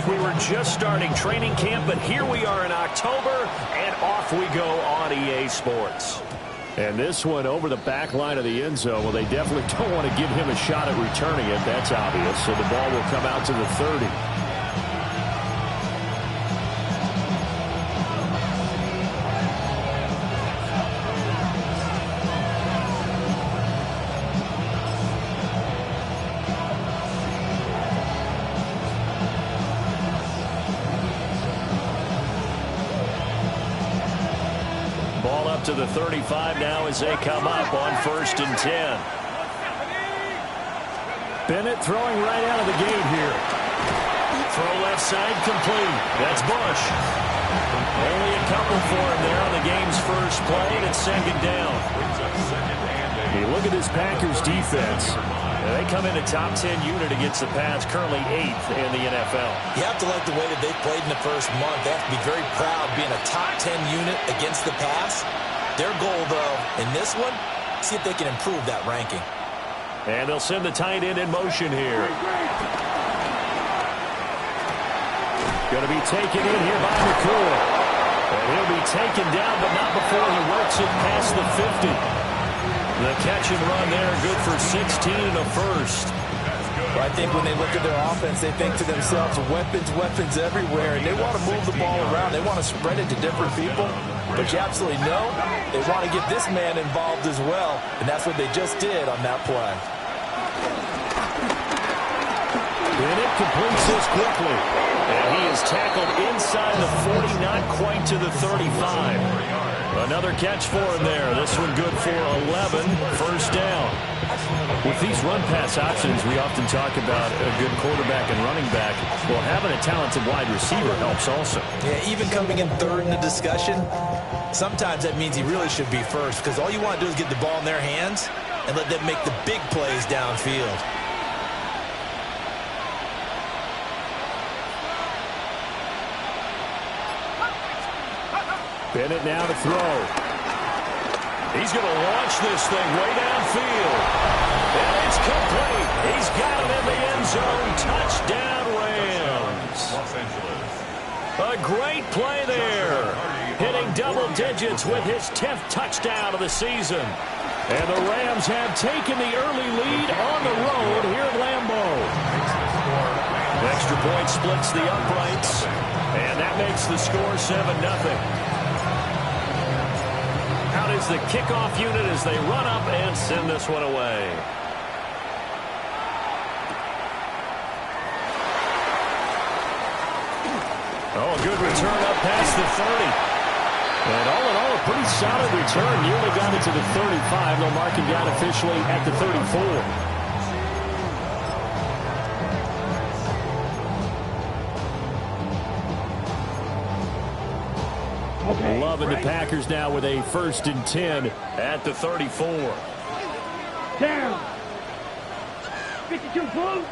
like we were just starting training camp, but here we are in October, and off we go on EA Sports. And this one over the back line of the end zone. Well, they definitely don't want to give him a shot at returning it. That's obvious. So the ball will come out to the 30. To the 35 now as they come up on 1st and 10. Bennett throwing right out of the gate here. Throw left side complete. That's Bush. Only a couple for him there on the game's first play, and it's 2nd down. You look at this Packers defense. They come in a top 10 unit against the pass, currently 8th in the NFL. You have to like the way that they played in the first month. They have to be very proud being a top 10 unit against the pass. Their goal, though, in this one, see if they can improve that ranking. And they'll send the tight end in motion here. Going to be taken in here by McCoy. And he'll be taken down, but not before he works it past the 50. The catch and run there, good for 16 and a first. Well, I think when they look at their offense, they think to themselves, weapons everywhere, and they want to move the ball around. They want to spread it to different people. But you absolutely know they want to get this man involved as well, and that's what they just did on that play. Bennett completes this quickly. And he is tackled inside the 40, not quite to the 35. Another catch for him there. This one good for 11, 1st down. With these run-pass options, we often talk about a good quarterback and running back. Well, having a talented wide receiver helps also. Yeah, even coming in 3rd in the discussion, sometimes that means he really should be 1st, because all you want to do is get the ball in their hands and let them make the big plays downfield. Bennett now to throw. He's going to launch this thing way downfield. And it's complete. He's got it in the end zone. Touchdown, Rams. A great play there. Hitting double digits with his 10th touchdown of the season. And the Rams have taken the early lead on the road here at Lambeau. Extra point splits the uprights. And that makes the score 7-0. Out is the kickoff unit as they run up and send this one away. Oh, a good return up past the 30. And all in all, a pretty solid return. Nearly got it to the 35. They'll mark him down officially at the 34. Okay, Loving the Packers now with a 1st and 10 at the 34. Down. 52 blue.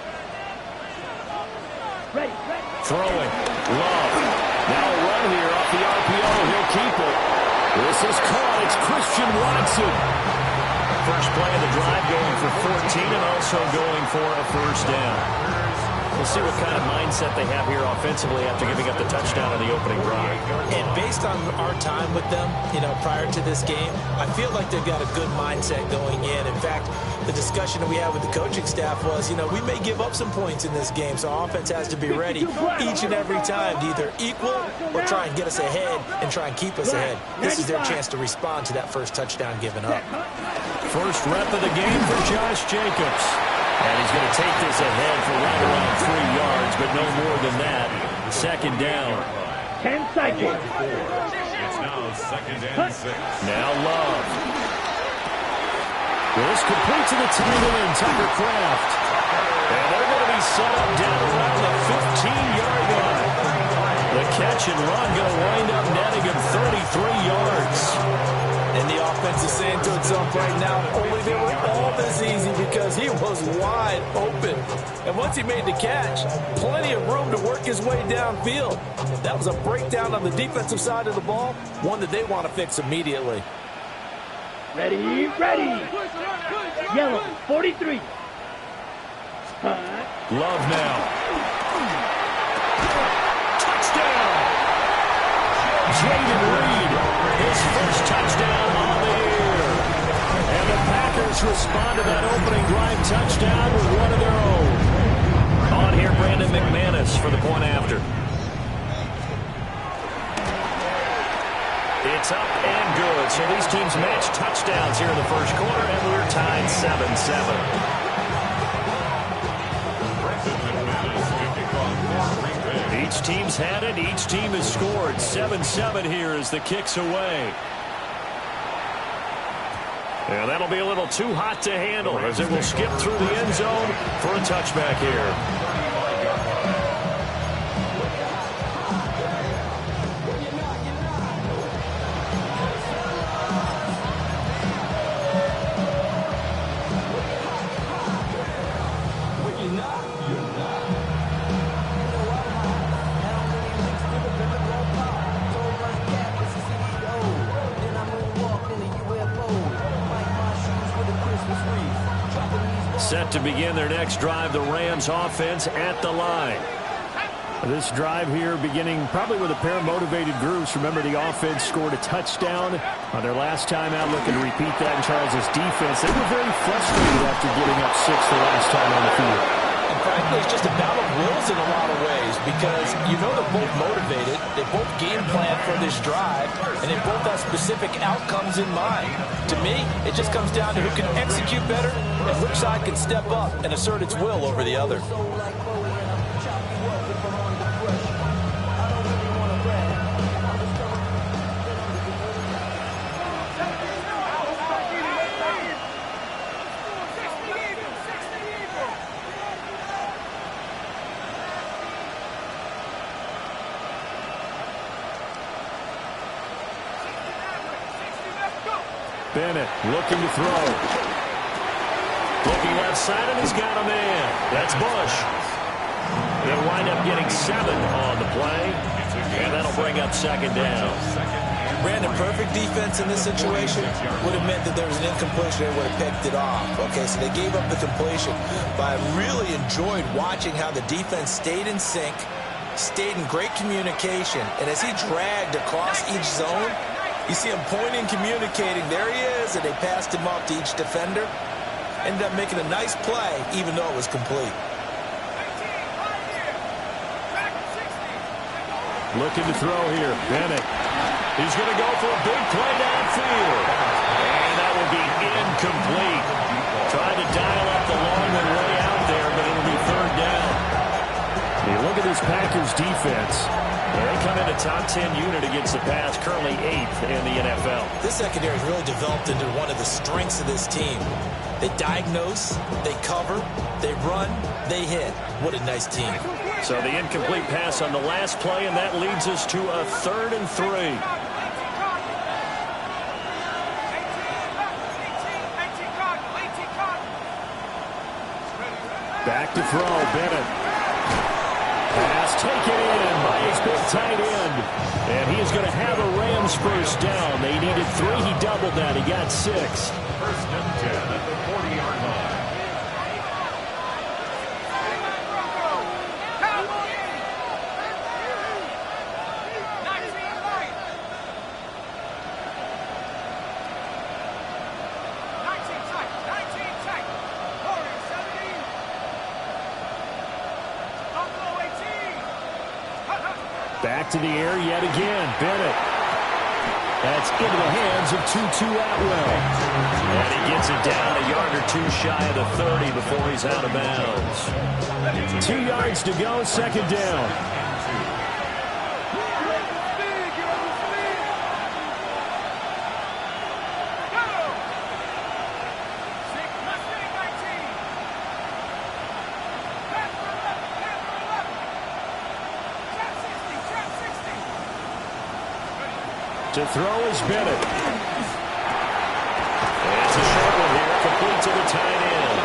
Ready. Throwing. Love. Now a run here off the RPO. He'll keep it. This is caught. It's Christian Watson. First play of the drive going for 14 and also going for a 1st down. We'll see what kind of mindset they have here offensively after giving up the touchdown on the opening drive. And based on our time with them, prior to this game, I feel like they've got a good mindset going in. In fact, the discussion that we had with the coaching staff was, we may give up some points in this game, so our offense has to be ready each and every time to either equal or try and get us ahead and try and keep us ahead. This is their chance to respond to that first touchdown given up. First rep of the game for Josh Jacobs. And he's going to take this ahead for right around 3 yards, but no more than that. 2nd down. 10 seconds. It's now 2nd and 6. Now Love. This complete to the tight end, Tucker Kraft. And they're going to be set up down around the 15-yard line. The catch and run going to wind up netting him 33 yards. And the offense is saying to itself right now, only they were all this easy because he was wide open. And once he made the catch, plenty of room to work his way downfield. That was a breakdown on the defensive side of the ball, one that they want to fix immediately. Ready. Yellow, 43. Love now. Jayden Reed, his first touchdown on the year. And the Packers respond to that opening drive touchdown with one of their own. On here, Brandon McManus for the point after. It's up and good. So these teams match touchdowns here in the first quarter, and we're tied 7-7. Each team's had it. Each team has scored. 7-7 here as the kick's away. And that'll be a little too hot to handle as it will skip through the end zone for a touchback here. Set to begin their next drive, the Rams offense at the line. This drive here beginning probably with a pair of motivated groups. Remember, the offense scored a touchdown on their last time out, looking to repeat that in Charles' defense. They were very frustrated after giving up 6 the last time on the field. And frankly, it's just a battle of wills in a lot of ways because you know they're both motivated. They both game plan for this drive, and they both have specific outcomes in mind. To me, it just comes down to who can execute better and which side can step up and assert its will over the other. Bennett looking to throw. Looking left side, and he's got a man. That's Bush. They'll wind up getting 7 on the play, and that'll bring up second down. Brandon, perfect defense in this situation would have meant that there was an incompletion. They would have picked it off. Okay, so they gave up the completion. But I really enjoyed watching how the defense stayed in sync, stayed in great communication, and as he dragged across each zone, you see him pointing, communicating. There he is, and they passed him off to each defender. Ended up making a nice play, even though it was complete. Looking to throw here. Bennett. He's going to go for a big play downfield. And that will be incomplete. Trying to dial up the long one way out there, but it'll be third down. You look at this Packers defense. They come in a top 10 unit against the pass, currently 8th in the NFL. This secondary has really developed into one of the strengths of this team. They diagnose, they cover, they run, they hit. What a nice team. So the incomplete pass on the last play, and that leads us to a 3rd and 3. Back to throw, Bennett. Pass taken in by his big tight end. And he is going to have a Rams first down. They needed 3. He doubled that. He got 6. 1st and 10 at the 40-yard line. Back to the air yet again. Bennett. That's into the hands of Tutu Atwell. And he gets it down a yard or 2 shy of the 30 before he's out of bounds. 2 yards to go, second down. To throw is Bennett. It's a short one here, complete to the tight end.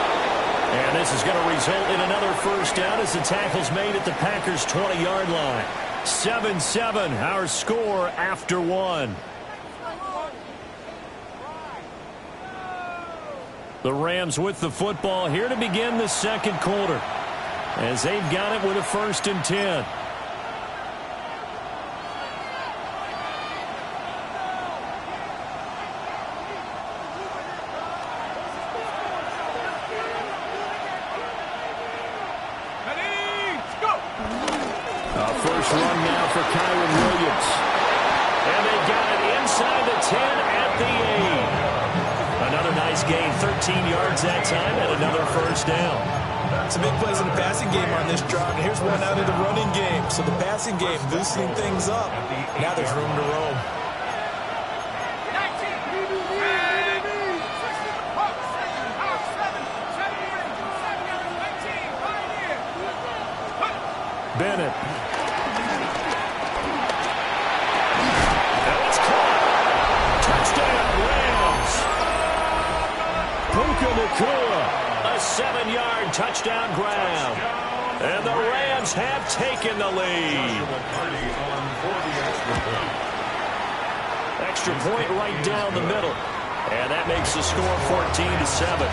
And this is going to result in another first down as the tackle's made at the Packers' 20-yard line. 7-7, our score after 1. The Rams with the football here to begin the second quarter, as they've got it with a 1st and 10. 13 yards that time and another first down. Some big plays in the passing game on this drive, and here's one out of the running game. So the passing game loosening things up. Now there's room to roam. Bennett. Now it's caught. Touchdown, Rams. Puka Nacua. A 7-yard touchdown grab. And the Rams have taken the lead. Extra point right down the middle. And that makes the score 14-7.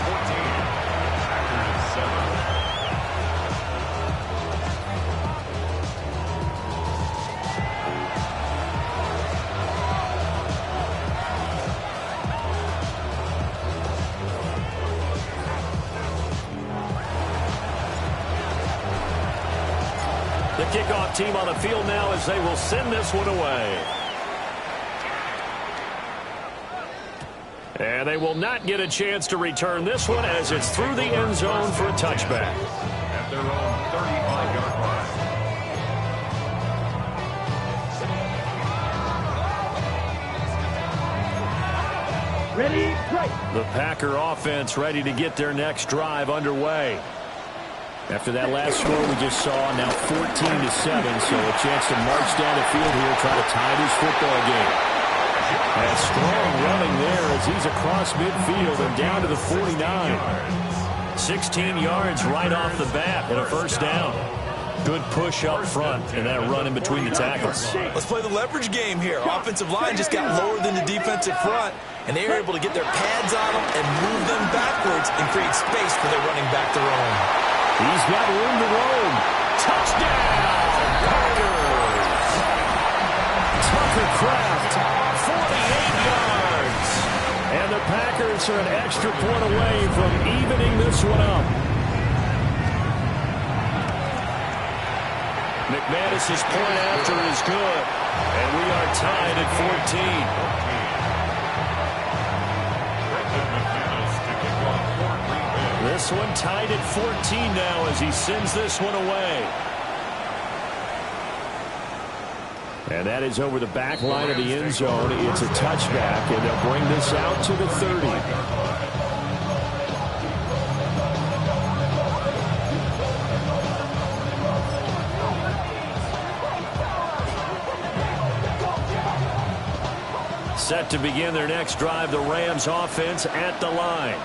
The kickoff team on the field now as they will send this one away. And they will not get a chance to return this one as it's through the end zone for a touchback. At their own 35-yard line. Ready, play. The Packer offense ready to get their next drive underway. After that last score we just saw, now 14-7, so a chance to march down the field here, try to tie this football game. And strong running there as he's across midfield and down to the 49. 16 yards right off the bat and a first down. Good push up front and that run in between the tackles. Let's play the leverage game here. Offensive line just got lower than the defensive front, and they were able to get their pads on them and move them backwards and create space for their running back to roam. He's got room to roam. Touchdown, Packers! Tucker Kraft, 48 yards. And the Packers are an extra point away from evening this one up. McManus's point after is good. And we are tied at 14. This one tied at 14 now as he sends this one away. And that is over the back line of the end zone. It's a touchback, and they'll bring this out to the 30. Set to begin their next drive, the Rams offense at the line.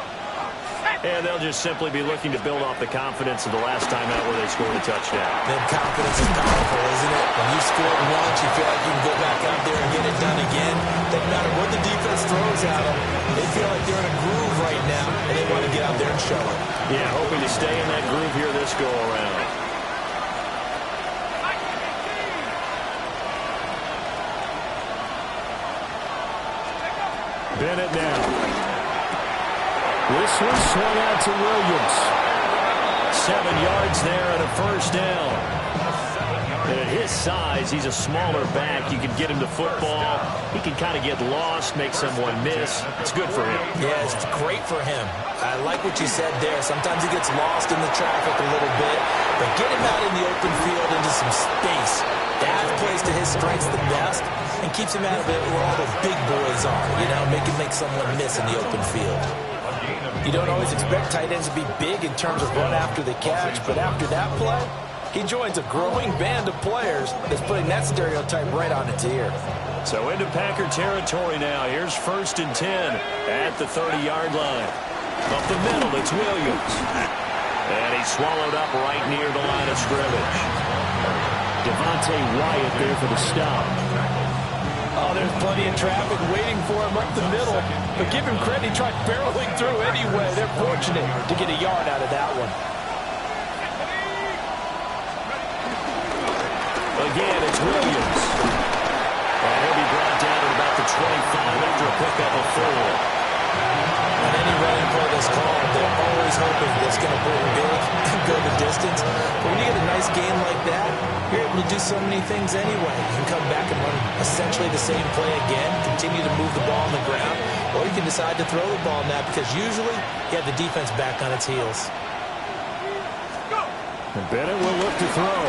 And they'll just simply be looking to build off the confidence of the last time out where they scored a touchdown. Then confidence is powerful, isn't it? When you score once, you feel like you can go back out there and get it done again. Doesn't matter what the defense throws at them. They feel like they're in a groove right now, and they want to get out there and show it. Yeah, hoping to stay in that groove here this go-around. Bennett now. This one swung out to Williams. 7 yards there and a first down. And at his size, he's a smaller back. You can get him to football. He can kind of get lost, make someone miss. It's good for him. Yeah, it's great for him. I like what you said there. Sometimes he gets lost in the traffic a little bit, but get him out in the open field into some space. That plays to his strengths the best and keeps him out of it where all the big boys are, you know, make someone miss in the open field. You don't always expect tight ends to be big in terms of run after the catch, but after that play, he joins a growing band of players that's putting that stereotype right on its ear. So into Packer territory now. Here's 1st and 10 at the 30-yard line. Up the middle, it's Williams. And he's swallowed up right near the line of scrimmage. Devontae Wyatt there for the stop. Oh, there's plenty of traffic waiting for him up the middle. But give him credit, he tried barreling through anyway. They're fortunate to get a yard out of that one. Again, it's Williams. And he'll be brought down at about the 25 after a pickup of 4. On any running play that's called, they're always always hoping that it's going to bring big and go the distance. But when you get a nice game like that, you're able to do so many things anyway. You can come back and run essentially the same play again, continue to move the ball on the ground, or you can decide to throw the ball now because usually you have the defense back on its heels. And Bennett will look to throw.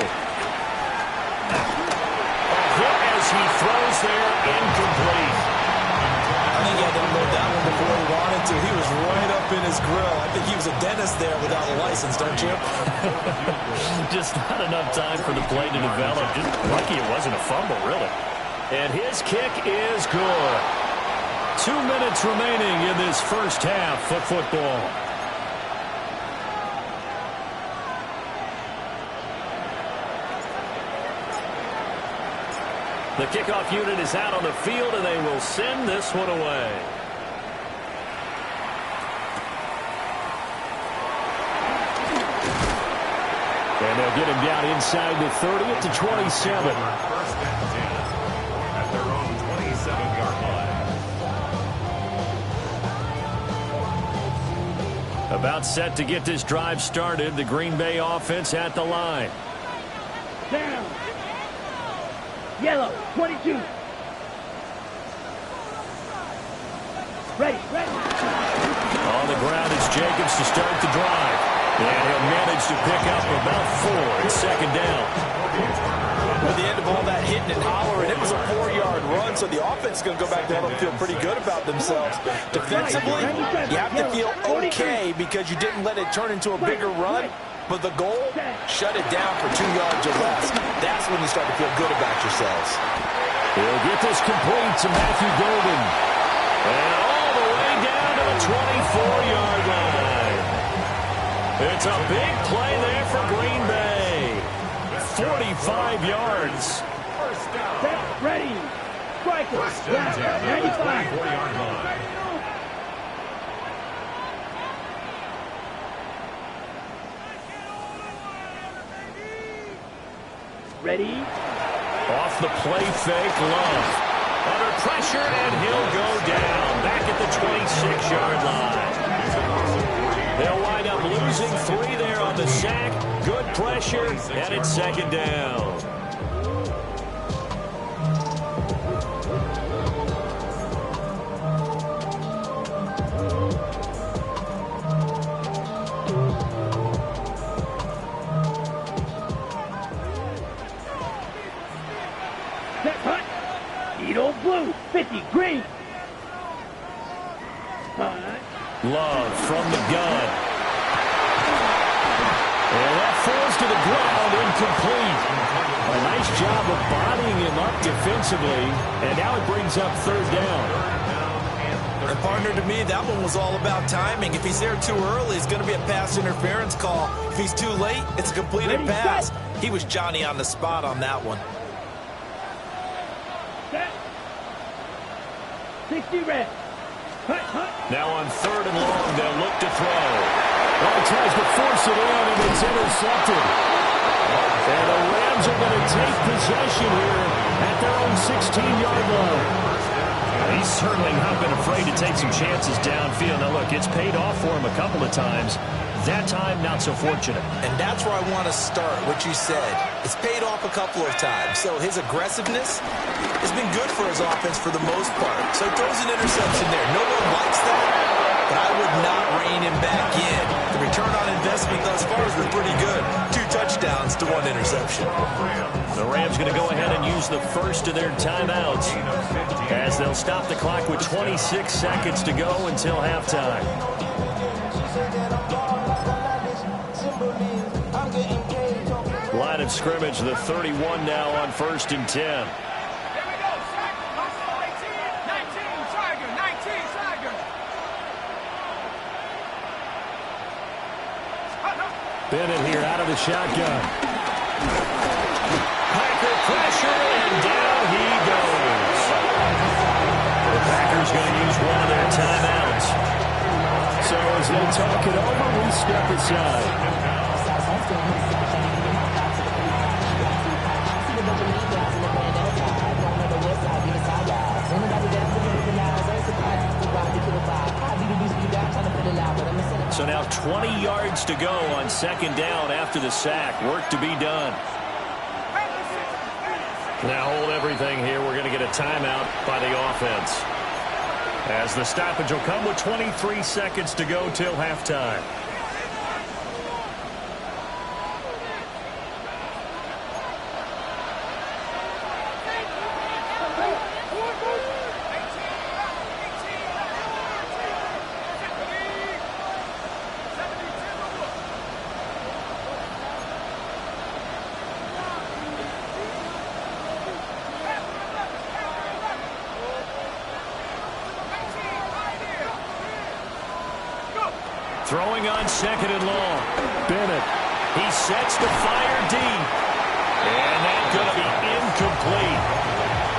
A hit as he throws there, incomplete. I think he had to unload that one before he wanted to. He was right up in his grill. I think he was a dentist there without a license, don't you? Just not enough time for the play to develop. Just lucky it wasn't a fumble, really. And his kick is good. 2 minutes remaining in this first half of football. The kickoff unit is out on the field, and they will send this one away. And they'll get him down inside the 30 at the 27. First and 10 at their own 27-yard line. About set to get this drive started. The Green Bay offense at the line. Down. Yellow, 22. Ready. On the ground is Jacobs to start the drive. And he'll manage to pick up about 4 at second down. At the end of all that hitting and hollering, it was a 4-yard run, so the offense is going to go back there and feel pretty good about themselves. Defensively, you have to feel okay because you didn't let it turn into a bigger run. But the goal, shut it down for 2 yards or less. That's when you start to feel good about yourselves. He'll get this complete to Matthew Golden. And all the way down to the 24-yard line. It's a big play there for Green Bay. 45 yards. Set, ready. Striker. First and 10 at the 24-yard line. Ready. Off the play fake, Love. Under pressure, and he'll go down. Back at the 26-yard line. They'll wind up losing 3 there on the sack. Good pressure, and it's second down. Set, hut. Edo blue, 50, green. Hut. Love from the gun. And that falls to the ground, incomplete. A nice job of bodying him up defensively, and now it brings up third down. And partner, to me, that one was all about timing. If he's there too early, it's going to be a pass interference call. If he's too late, it's a completed pass. He was Johnny on the spot on that one. Set. 60 red. Hut, hut. Now on third and long, they'll look to throw. Well, he tries to force it in, and it's intercepted. And the Rams are going to take possession here at their own 16-yard line. He's certainly not been afraid to take some chances downfield. Now, look, it's paid off for him a couple of times. That time, not so fortunate. And that's where I want to start, what you said. It's paid off a couple of times. So his aggressiveness has been good for his offense for the most part. So he throws an interception there. No one likes that, but I would not rein him back in. The return on investment thus far has been pretty good. 2 touchdowns to 1 interception. The Rams going to go ahead and use the first of their timeouts as they'll stop the clock with 26 seconds to go until halftime. Line of scrimmage, the 31 now on first and 10. Bennett here out of the shotgun. Packer pressure, and down he goes. The Packers going to use one of their timeouts. So as they talk it over, we step aside. So now 20 yards to go on second down after the sack. Work to be done. Now hold everything here. We're going to get a timeout by the offense, as the stoppage will come with 23 seconds to go till halftime. Throwing on second and long. Bennett. He sets to fire deep. And that's going to be incomplete.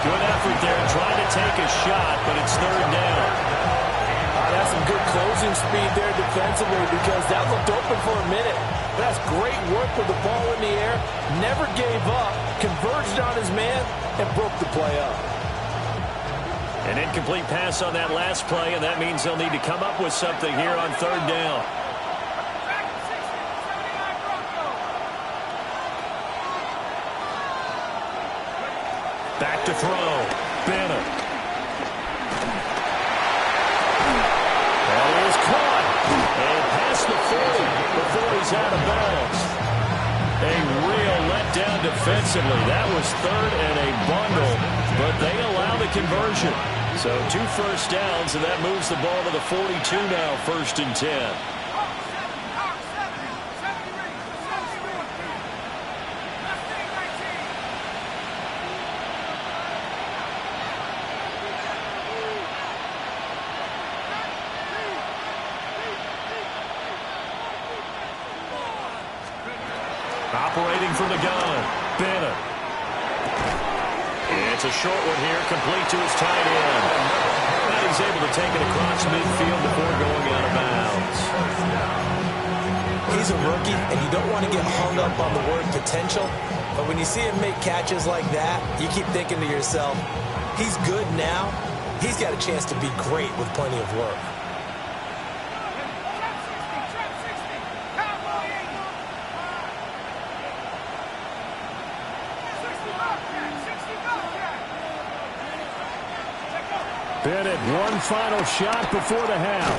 Good effort there trying to take a shot, but it's third down. That's some good closing speed there defensively, because that looked open for a minute. That's great work with the ball in the air. Never gave up. Converged on his man and broke the play up. An incomplete pass on that last play, and that means they'll need to come up with something here on third down. Back to throw. Bennett. That is caught. And past the 40 before he's out of bounds. A real letdown defensively. That was third and a bundle, but they allow the conversion. So 2 first downs, and that moves the ball to the 42 now, 1st and 10. Operating from the gun, Bennett. It's a short one here, complete to his tight end. And he's able to take it across midfield before going out of bounds. He's a rookie, and you don't want to get hung up on the word potential. But when you see him make catches like that, you keep thinking to yourself, he's good now. He's got a chance to be great with plenty of work. Bennett, one final shot before the half.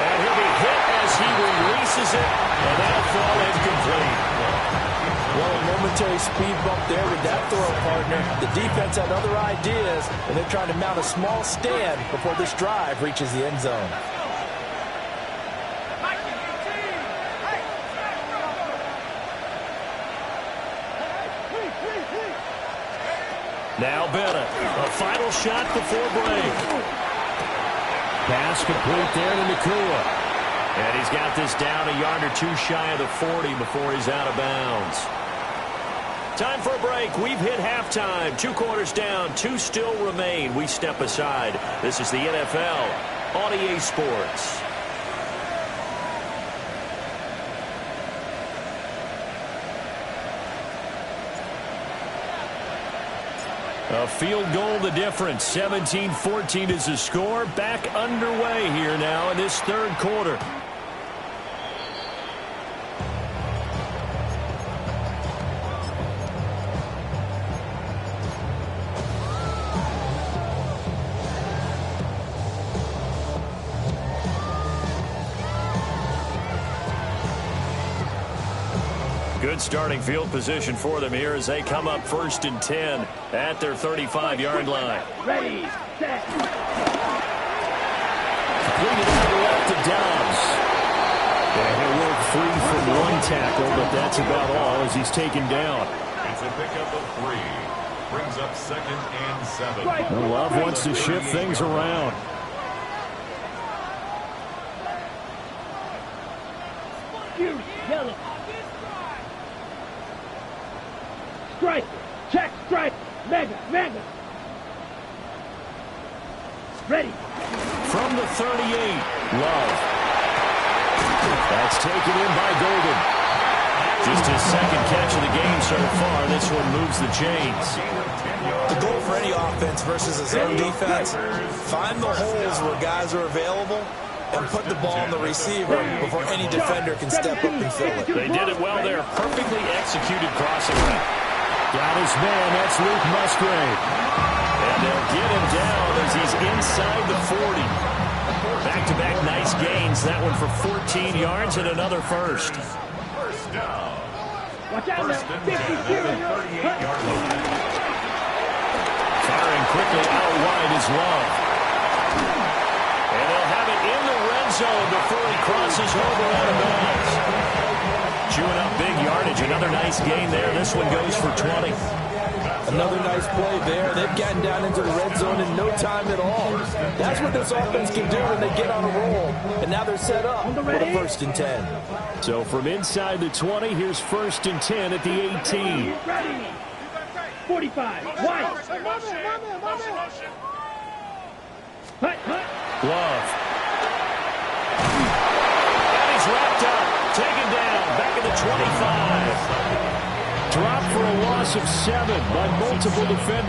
And he'll be hit as he releases it, and that'll fall incomplete. Well, a momentary speed bump there with that throw, partner. The defense had other ideas, and they're trying to mount a small stand before this drive reaches the end zone. Now Bennett, a final shot before break. Pass complete there to Nacua. And he's got this down a yard or 2 shy of the 40 before he's out of bounds. Time for a break. We've hit halftime. 2 quarters down, 2 still remain. We step aside. This is the NFL on EA Sports. A field goal the difference. 17-14 is the score. Back underway here now in this third quarter. Good starting field position for them here as they come up 1st and 10 at their 35-yard line. Ready, set. Completed to the left to Dobbs. And he'll work free from 1 tackle, but that's about all as he's taken down. It's a pickup of 3. Brings up 2nd and 7. Well, Love wants to shift things around. Yellow. Strike. Check. Strike. Mega. Ready. From the 38, Love. That's taken in by Golden. Just his 2nd catch of the game so far. This one moves the chains. The goal for any offense versus a zone defense, find the holes where guys are available and put the ball on the receiver before any defender can step up and fill it. They did it well there. Perfectly executed crossing route. Got his man. That's Luke Musgrave. And they'll get him down as he's inside the 40. Back-to-back nice gains. That one for 14 yards and another first. First down. Watch out First now. and 10 at the 38-yard line. Firing quickly out wide is Love. And they'll have it in the red zone before he crosses over out of bounds. Chewing up big yardage. Another nice gain there. This one goes for 20. Another nice play there. They've gotten down into the red zone in no time at all. That's what this offense can do when they get on a roll. And now they're set up for the 1st and 10. So from inside the 20, here's 1st and 10 at the 18. Ready. 45. White. Hut. Love. And he's wrapped up. Taken down. Back at the 25. Dropped for a loss of 7 by multiple defenders.